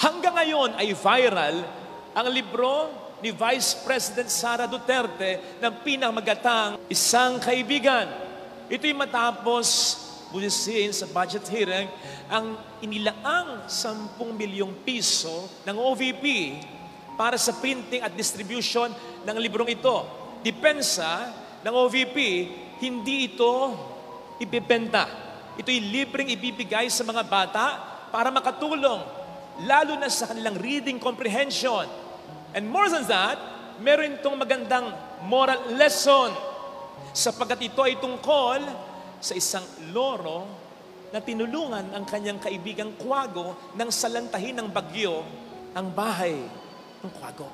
Hanggang ngayon ay viral ang libro ni Vice President Sara Duterte ng pinamagatang Isang Kaibigan. Ito'y matapos busisin sa budget hearing ang inilaang 10 milyong piso ng OVP para sa printing at distribution ng librong ito. Depensa ng OVP, hindi ito ibibenta. Ito'y libreng ibibigay sa mga bata para makatulong, lalo na sa kanilang reading comprehension. And more than that, meron itong magandang moral lesson sapagkat ito ay tungkol sa isang loro na tinulungan ang kanyang kaibigang Quago nang salantahin ng bagyo ang bahay ng Quago.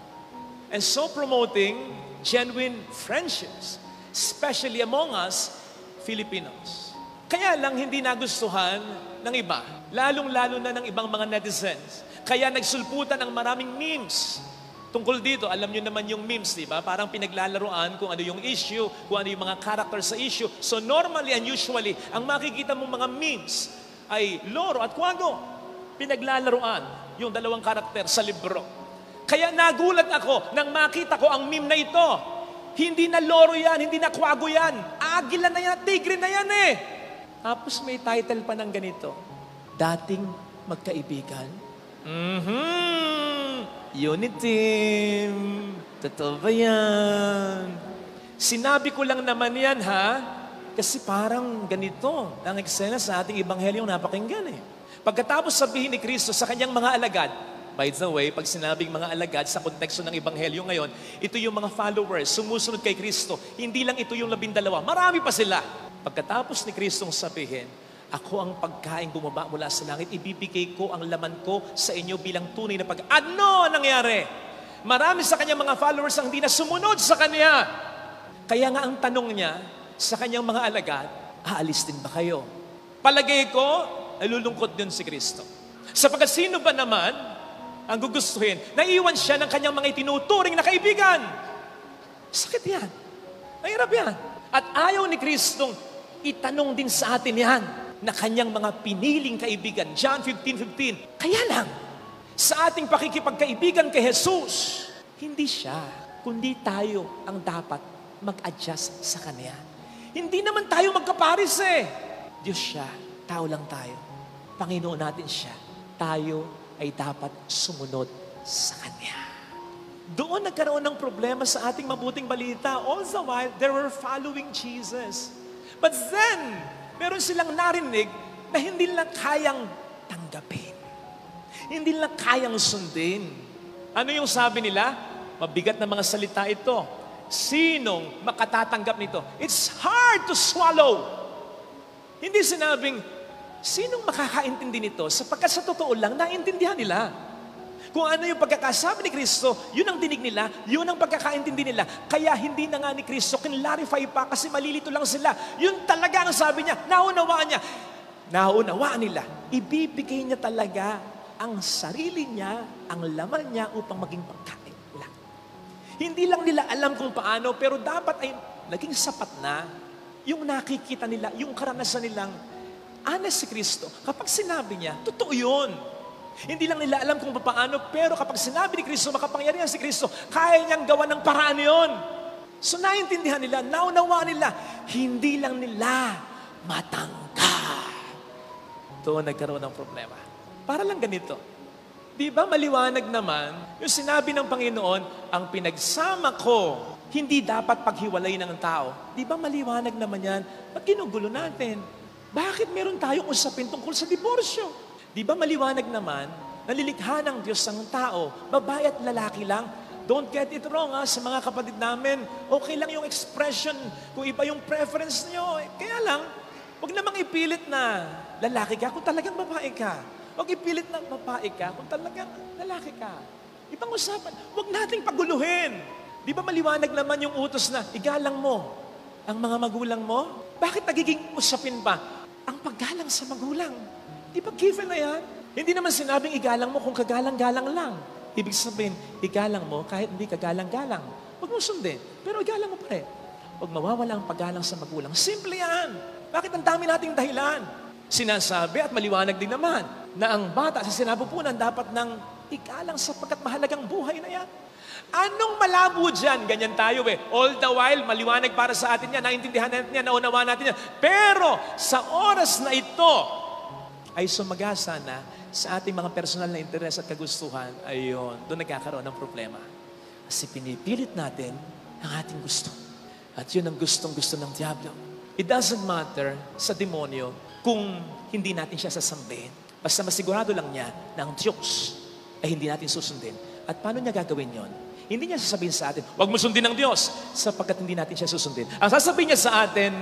And so promoting genuine friendships, especially among us Filipinos. Kaya lang hindi nagustuhan ng iba, lalong-lalo na ng ibang mga netizens. Kaya nagsulputan ang maraming memes tungkol dito. Alam nyo naman yung memes, di ba? Parang pinaglalaroan kung ano yung issue, kung ano yung mga character sa issue. So normally and usually, ang makikita mong mga memes ay loro at Quago. Pinaglalaroan yung dalawang karakter sa libro. Kaya nagulat ako nang makita ko ang meme na ito. Hindi na loro yan, hindi na Quago yan. Agila na yan, tigre na yan eh. Tapos may title pa ng ganito, Dating Magkaibigan. Unity. Totoo ba yan? Sinabi ko lang naman yan ha, kasi parang ganito ang eksena sa ating Ebanghelyong napakinggan eh. Pagkatapos sabihin ni Kristo sa kanyang mga alagad, by the way, pag sinabing mga alagad sa konteksto ng Ebanghelyo ngayon, ito yung mga followers, sumusunod kay Kristo. Hindi lang ito yung 12, marami pa sila. Pagkatapos ni Kristong sabihin, ako ang pagkain bumaba mula sa langit, ibibigay ko ang laman ko sa inyo bilang tunay na Ano nangyari? Marami sa kanyang mga followers ang hindi na sumunod sa kanya. Kaya nga ang tanong niya sa kanyang mga alagad, aalis din ba kayo? Palagay ko, nalulungkot din si Kristo. Sapagkat sino ba naman ang gugustuhin? Naiwan siya ng kanyang mga itinuturing na kaibigan. Sakit yan. Mahirap yan. At ayaw ni Kristong itanong din sa atin yan na kanyang mga piniling kaibigan. John 15:15. Kaya lang, sa ating pakikipagkaibigan kay Jesus, hindi siya, kundi tayo ang dapat mag-adjust sa Kanya. Hindi naman tayo magkaparis eh. Diyos siya, tao lang tayo. Panginoon natin siya. Tayo ay dapat sumunod sa Kanya. Doon nagkaroon ng problema sa ating mabuting balita. All the while, they were following Jesus. But then, meron silang narinig na hindi nila kayang tanggapin. Hindi nila kayang sundin. Ano yung sabi nila? Mabigat na mga salita ito. Sinong makatatanggap nito? It's hard to swallow. Hindi sinabing, sinong makakaintindi nito? Sapagkat sa totoo lang, naintindihan nila. Kung ano yung pagkakasabi ni Kristo, yun ang dinig nila, yun ang pagkakaintindi nila. Kaya hindi na nga ni Kristo kinlarify pa kasi malilito lang sila. Yun talaga ang sabi niya, naunawaan niya. Naunawaan nila, ibibigay niya talaga ang sarili niya, ang laman niya upang maging pagkain lang. Hindi lang nila alam kung paano, pero dapat ay naging sapat na yung nakikita nila, yung karanasan nilang honest si Kristo. Kapag sinabi niya, totoo yun. Hindi lang nila alam kung paano, pero kapag sinabi ni Kristo, makapangyarihan si Kristo, kaya niyang gawa ng paraan yun. So naintindihan nila, naunawaan nila, hindi lang nila matanggap. Doon nagkaroon ng problema. Para lang ganito. Di ba maliwanag naman, yung sinabi ng Panginoon, ang pinagsama ko, hindi dapat paghiwalay ng tao. Di ba maliwanag naman yan? Ba't ginugulo natin? Bakit meron tayong usapin tungkol sa diborsyo? Di ba maliwanag naman, nalilikha ng Diyos ang tao, babae at lalaki lang? Don't get it wrong sa mga kapatid namin. Okay lang yung expression, kung iba yung preference nyo. Kaya lang, huwag namang ipilit na lalaki ka kung talagang babae ka. Huwag ipilit na babae ka kung talagang lalaki ka. Ibang usapan, huwag nating paguluhin. Di ba maliwanag naman yung utos na igalang mo ang mga magulang mo? Bakit nagiging usapin pa ang paggalang sa magulang? Di ba given na yan? Hindi naman sinabing igalang mo kung kagalang-galang lang. Ibig sabihin, igalang mo kahit hindi kagalang-galang. Huwag mo sundin, pero igalang mo pa rin. Huwag mawawala ang paggalang sa magulang. Simple yan. Bakit ang dami nating dahilan? Sinasabi at maliwanag din naman na ang bata sa sinapupunan dapat ng igalang sapagkat mahalagang buhay na yan. Anong malabo dyan? Ganyan tayo All the while, maliwanag para sa atin yan, naintindihan natin yan, naunawaan natin yan. Pero sa oras na ito, ay sumagasa na sa ating mga personal na interes at kagustuhan, ayun, doon nagkakaroon ng problema. Kasi pinipilit natin ang ating gusto. At yun ang gustong-gusto ng diablo. It doesn't matter sa demonyo kung hindi natin siya sasambihin. Basta masigurado lang niya na ang Diyos ay hindi natin susundin. At paano niya gagawin yon? Hindi niya sasabihin sa atin, huwag mo sundin ng Diyos, sapagkat hindi natin siya susundin. Ang sasabihin niya sa atin,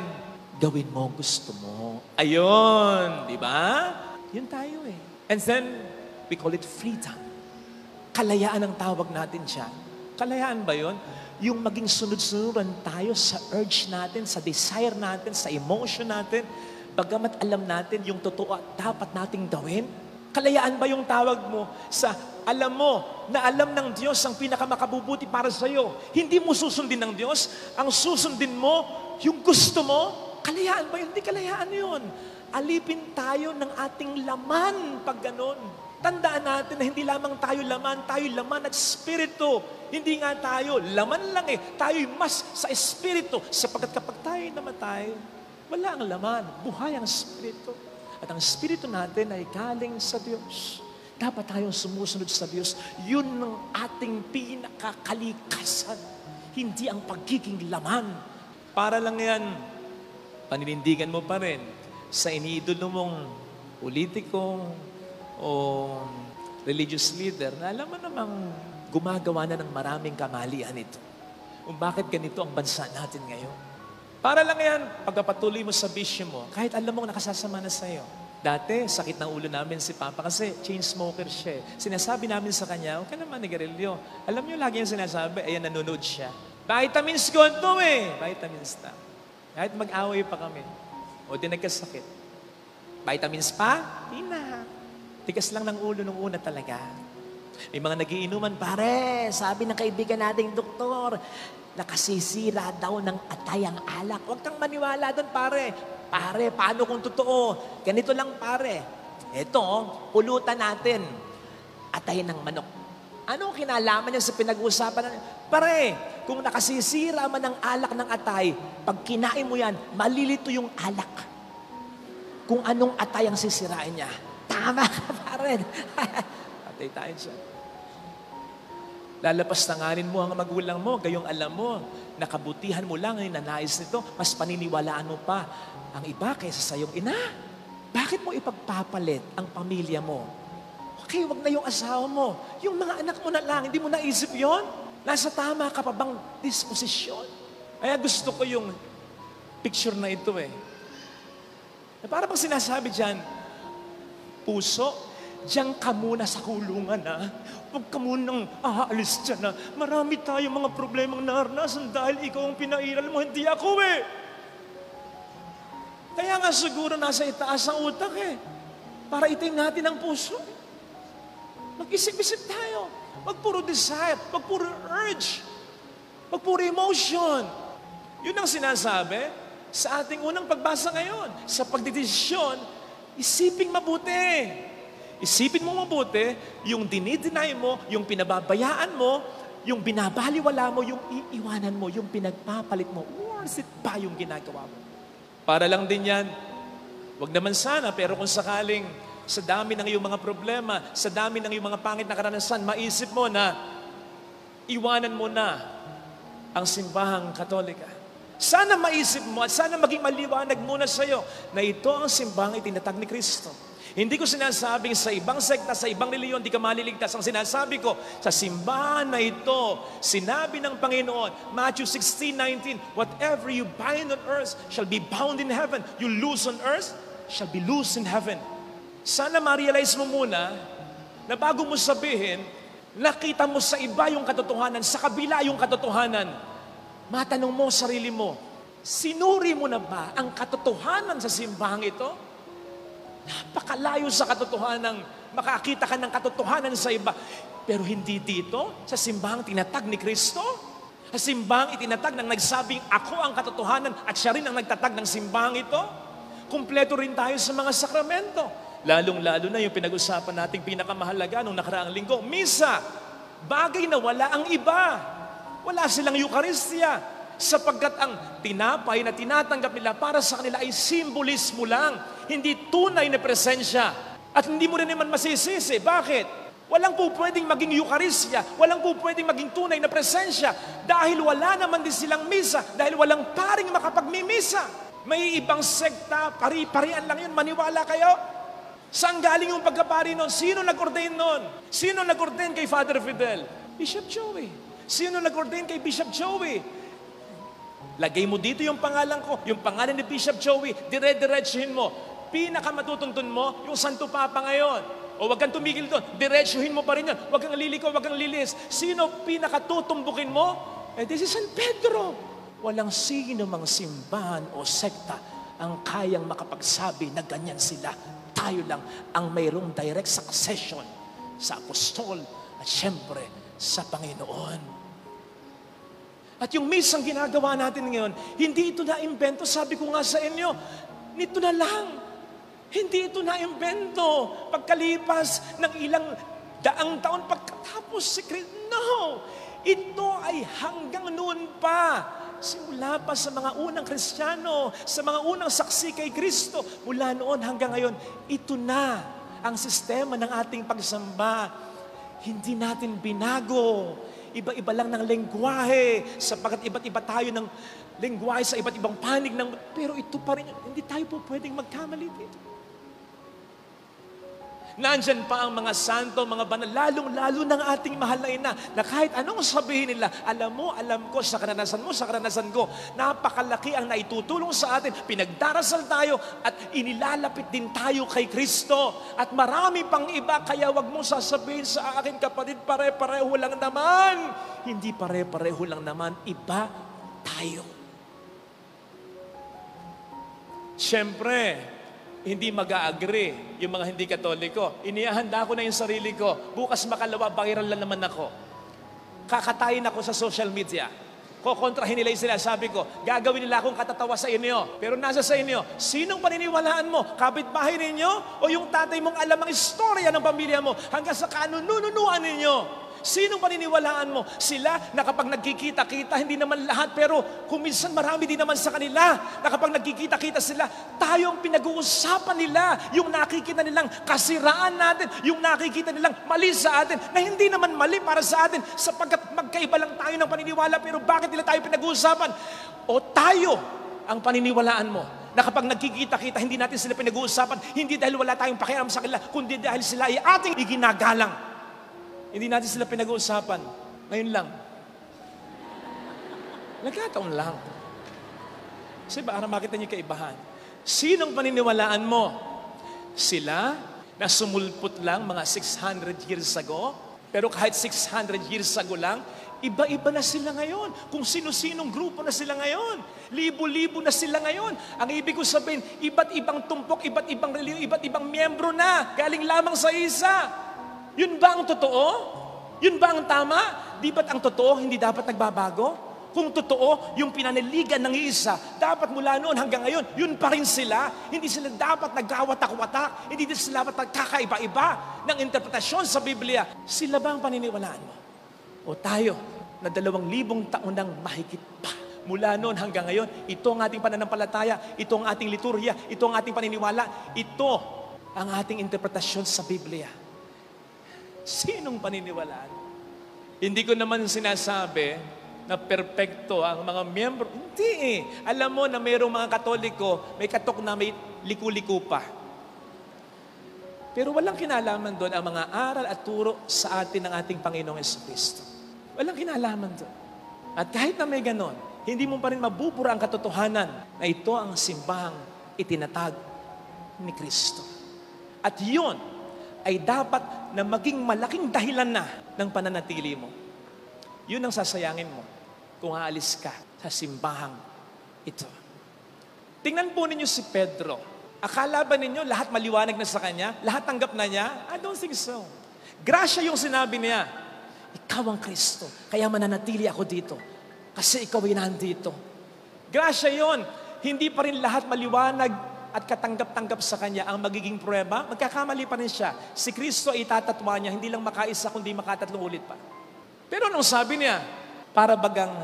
gawin mo gusto mo. Ayun, di ba? Yun tayo And then, we call it freedom. Kalayaan ang tawag natin siya. Kalayaan ba yun? Yung maging sunod-sunuran tayo sa urge natin, sa desire natin, sa emotion natin, bagamat alam natin yung totoo at dapat nating gawin. Kalayaan ba yung tawag mo sa alam mo na alam ng Diyos ang pinakamakabubuti para sa iyo? Hindi mo susundin ng Diyos, ang susundin mo, yung gusto mo. Kalayaan ba yun? Hindi kalayaan yun. Alipin tayo ng ating laman pag ganun. Tandaan natin na hindi lamang tayo laman at espiritu. Hindi nga tayo, laman lang tayo'y mas sa espiritu. Sapagkat kapag tayo namatay, wala ang laman, buhay ang espiritu. At ang espiritu natin ay galing sa Diyos. Dapat tayong sumusunod sa Diyos. Yun ang ating pinakakalikasan. Hindi ang pagiging laman. Para lang yan, paninindigan mo pa rin sa iniidolo mong politiko o religious leader na alam mo namang gumagawa na ng maraming kamalian ito. Kung bakit ganito ang bansa natin ngayon. Para lang yan, pagpapatuloy mo sa bisyo mo, kahit alam mo nakasasama na sa'yo. Dati, sakit ng ulo namin si Papa kasi chain smoker siya. Sinasabi namin sa kanya, huwag ka naman nigarilyo. Alam niyo, lagi yung sinasabi, ayan, nanonood siya. Vitamins ko ito Vitamins na. Kahit mag-away pa kami. O di nagkasakit. Vitamins pa? Di na. Tigas lang ng ulo nung una talaga. May mga nagiinuman, pare, sabi ng kaibigan nating doktor, nakasisira daw ng atay ang alak. Huwag kang maniwala doon, pare. Pare, paano kung totoo? Ganito lang, pare. Ito, pulutan natin. Atay ng manok. Anong kinalaman niya sa pinag-uusapan natin? Pare, kung nakasisira man ang alak ng atay, pag kinain mo yan, malilito yung alak. Kung anong atay ang sisirain niya. Tama ka, pare. Atay tayo siya. Lalapas tanganin mo ang magulang mo, gayong alam mo, nakabutihan mo lang ang nanais nito, mas paniniwalaan mo pa ang iba kaysa sa iyong ina. Bakit mo ipagpapalit ang pamilya mo? Okay, wag na yung asawa mo. Yung mga anak mo na lang, hindi mo naisip yon. Nasa tama ka pa bang disposisyon? Kaya gusto ko yung picture na ito Na para bang sinasabi dyan, puso, diyan ka muna sa kulungan Huwag ka munang aalis dyan Marami tayong mga problemang naranasan dahil ikaw ang pinairal mo, hindi ako Kaya nga siguro nasa itaas ang utak para iting natin ang puso. Mag-isip-isip tayo. Wag puro desire, wag puro urge, wag puro emotion. Yun ang sinasabi sa ating unang pagbasa ngayon. Sa pagdedesisyon, isiping mabuti. Isipin mo mabuti, yung dinideny mo, yung pinababayaan mo, yung binabaliwala mo, yung iiwanan mo, yung pinagpapalit mo. Worth it ba yung ginagawa mo? Para lang din yan. Wag naman sana, pero kung sakaling sa dami ng iyong mga problema, sa dami ng iyong mga pangit na karanasan, maisip mo na iwanan mo na ang simbahang Katolika. Sana maisip mo at sana maging maliwanag muna sa iyo na ito ang simbahang itinatag ni Kristo. Hindi ko sinasabing sa ibang sekta, sa ibang reliyon, di ka maliligtas. Ang sinasabi ko, sa simbahan na ito, sinabi ng Panginoon, Matthew 16:19, whatever you bind on earth shall be bound in heaven. You loose on earth shall be loose in heaven. Sana ma-realize mo muna na bago mo sabihin, nakita mo sa iba yung katotohanan, sa kabila yung katotohanan. Matanong mo sarili mo, sinuri mo na ba ang katotohanan sa simbahang ito? Napakalayo sa katotohanan, makakita ka ng katotohanan sa iba. Pero hindi dito, sa simbahang tinatag ni Kristo. Sa simbahang itinatag ng nagsabing, ako ang katotohanan at siya rin ang nagtatag ng simbahang ito. Kumpleto rin tayo sa mga sakramento. Lalong-lalo na yung pinag-usapan nating pinakamahalaga nung nakaraang linggo, misa. Bagay na wala ang iba. Wala silang Eucharistia. Sapagkat ang tinapay na tinatanggap nila para sa kanila ay simbolismo lang. Hindi tunay na presensya. At hindi mo rin naman masisisi. Bakit? Walang po pwedeng maging Eucharistia. Walang po pwedeng maging tunay na presensya. Dahil wala naman din silang misa. Dahil walang paring makapagmimisa. May ibang sekta, pari-parian lang yun. Maniwala kayo? Saan galing yung pagkapari nun? Sino nag-ordain nun? Sino nag-ordain kay Father Fidel? Bishop Joey. Sino nag-ordain kay Bishop Joey? Lagay mo dito yung pangalan ko, yung pangalan ni Bishop Joey, dire-diretsuhin mo. Pinakamatutuntun mo, yung Santo Papa ngayon. O wag kang tumigil doon, diretsuhin mo pa rin yan. Wag kang liliko, wag kang lilis. Sino pinakatutumbukin mo? This is San Pedro. Walang sino mang simbahan o sekta ang kayang makapagsabi na ganyan sila. Tayo lang ang mayroong direct succession sa apostol at syempre sa Panginoon. At yung misang ginagawa natin ngayon, hindi ito na-imbento. Sabi ko nga sa inyo, nito na lang. Hindi ito na-imbento. Pagkalipas ng ilang daang taon, pagkatapos si Kristo. No! Ito ay hanggang noon pa. Simula pa sa mga unang Kristiyano, sa mga unang saksi kay Kristo, mula noon hanggang ngayon, ito na ang sistema ng ating pagsamba. Hindi natin binago. Iba-iba lang ng lengguwahe, sapagkat iba't-iba tayo ng lengguwahe sa iba't ibang panig pero ito pa rin, hindi tayo po pwedeng magkamali dito. Nandyan pa ang mga santo, mga banal, lalong-lalo ng ating mahal na ina, na kahit anong sabihin nila, alam mo, alam ko, sa karanasan mo, sa karanasan ko, napakalaki ang naitutulong sa atin, pinagdarasal tayo, at inilalapit din tayo kay Kristo. At marami pang iba, kaya wag mong sasabihin sa akin, kapatid, pare-pareho lang naman. Hindi pare-pareho lang naman, iba tayo. Siyempre, hindi mag-a-agree yung mga hindi Katoliko. Inihahanda ko na yung sarili ko. Bukas makalawa, viral lang naman ako. Kakatayin ako sa social media. Kokontrahin nila yung sinasabi ko. Gagawin nila akong katatawa sa inyo. Pero nasa sa inyo, sinong paniniwalaan mo? Kapitbahay ninyo? O yung tatay mong alam ang istorya ng pamilya mo hanggang sa kanununuan ninyo? Sinong paniniwalaan mo? Sila na kapag nagkikita-kita, hindi naman lahat, pero kung minsan marami din naman sa kanila, na kapag nagkikita-kita sila, tayo ang pinag-uusapan nila, yung nakikita nilang kasiraan natin, yung nakikita nilang mali sa atin, na hindi naman mali para sa atin, sapagkat magkaiba lang tayo ng paniniwala, pero bakit nila tayo pinag-uusapan? O tayo ang paniniwalaan mo, na kapag nagkikita-kita, hindi natin sila pinag-uusapan, hindi dahil wala tayong pakialam sa kanila, kundi dahil sila ay ating iginagalang. Hindi natin sila pinag-uusapan. Ngayon lang. Nagkataon lang. Kasi para makita niyo kaibahan. Sinong paniniwalaan mo? Sila na sumulpot lang mga 600 years ago, pero kahit 600 years ago lang, iba-iba na sila ngayon. Kung sino-sinong grupo na sila ngayon. Libo-libo na sila ngayon. Ang ibig ko sabihin, iba't ibang tumpok, iba't ibang reliyon, iba't ibang miyembro na. Galing lamang sa isa. Yun ba ang totoo? Yun ba ang tama? Di ba't ang totoo hindi dapat nagbabago? Kung totoo, yung pinaniligan ng isa, dapat mula noon hanggang ngayon, yun pa rin sila. Hindi sila dapat nagkawatak-watak. Hindi sila dapat nagkakaiba-iba ng interpretasyon sa Biblia. Sila ba ang paniniwalaan mo? O tayo, na 2,000 taon nang mahigit pa. Mula noon hanggang ngayon, ito ang ating pananampalataya, ito ang ating liturhya, ito ang ating paniniwala, ito ang ating interpretasyon sa Biblia. Sinong paniniwalaan? Hindi ko naman sinasabi na perpekto ang mga miyembro. Hindi eh. Alam mo na mayroong mga Katoliko, may katok na may liku-liku pa. Pero walang kinalaman doon ang mga aral at turo sa atin ng ating Panginoong Jesucristo. Walang kinalaman doon. At kahit na may ganon, hindi mo pa rin mabubura ang katotohanan na ito ang simbahang itinatag ni Kristo. At yun ay dapat na maging malaking dahilan na ng pananatili mo. Yun ang sasayangin mo kung aalis ka sa simbahang ito. Tingnan po ninyo si Pedro. Akala ba ninyo lahat maliwanag na sa kanya? Lahat tanggap na niya? I don't think so. Grasya yung sinabi niya. Ikaw ang Kristo, kaya mananatili ako dito. Kasi ikaw ay nandito. Grasya yon. Hindi pa rin lahat maliwanag at katanggap-tanggap sa Kanya ang magiging pruweba, magkakamali pa rin siya. Si Kristo ay itatatwa niya, hindi lang makaisa, kundi makatatlong ulit pa. Pero anong sabi niya? Para bagang,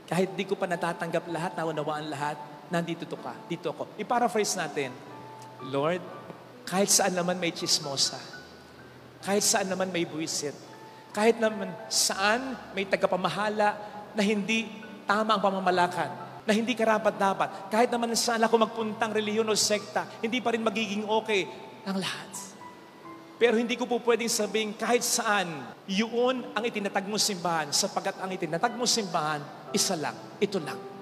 kahit di ko pa natatanggap lahat, naunawaan lahat, nandito to ka, dito ako. I-paraphrase natin, Lord, kahit saan naman may chismosa, kahit saan naman may buwisit, kahit naman saan may tagapamahala na hindi tama ang pamamalakad, na hindi karapat-dapat, kahit naman saan ako magpuntang reliyon o sekta, hindi pa rin magiging okay ang lahat. Pero hindi ko po pwedeng sabihin kahit saan, yun ang itinatag mo simbahan, sapagkat ang itinatag mo simbahan, isa lang, ito lang.